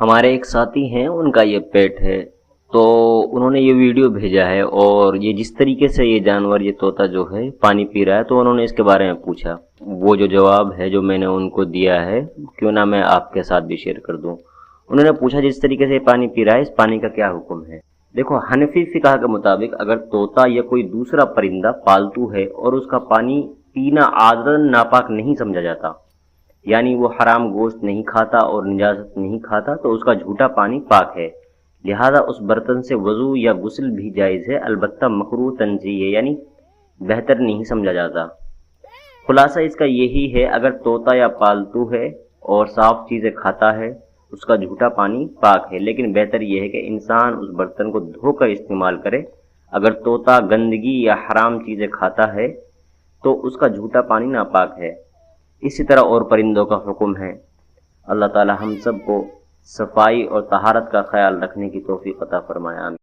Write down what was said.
ہمارے ایک ساتھی ہیں، ان کا یہ پیٹ ہے، تو انہوں نے یہ ویڈیو بھیجا ہے، اور یہ جس طریقے سے یہ جانور، یہ طوطا جو ہے پانی پی رہا ہے، تو انہوں نے اس کے بارے میں پوچھا۔ وہ جو جواب ہے جو میں نے ان کو دیا ہے، کیوں نہ میں آپ کے ساتھ بھی شیئر کر دوں۔ انہوں نے پوچھا جس طریقے سے یہ پانی پی رہا ہے، اس پانی کا کیا حکم ہے؟ دیکھو، حنفی فقہ کے مطابق اگر طوطا یا کوئی دوسرا پرندہ پالتو ہے اور اس کا پانی پینا عادتاً ناپاک نہیں سمجھا جاتا، یعنی وہ حرام گوشت نہیں کھاتا اور نجاست نہیں کھاتا، تو اس کا جھوٹا پانی پاک ہے، لہذا اس برتن سے وضو یا غسل بھی جائز ہے، البتہ مکروہ تنزیہ ہے، یعنی بہتر نہیں سمجھا جاتا۔ خلاصہ اس کا یہی ہے، اگر طوطا یا پالتو ہے اور صاف چیزیں کھاتا ہے، اس کا جھوٹا پانی پاک ہے، لیکن بہتر یہ ہے کہ انسان اس برتن کو دھو کر استعمال کرے۔ اگر طوطا گندگی یا حرام چیزیں کھاتا ہے تو اس کا جھوٹا پانی ناپاک ہے۔ اسی طرح اور پرندوں کا حکم ہے۔ اللہ تعالی ہم سب کو صفائی اور طہارت کا خیال رکھنے کی توفیق عطا فرمائے، آمین۔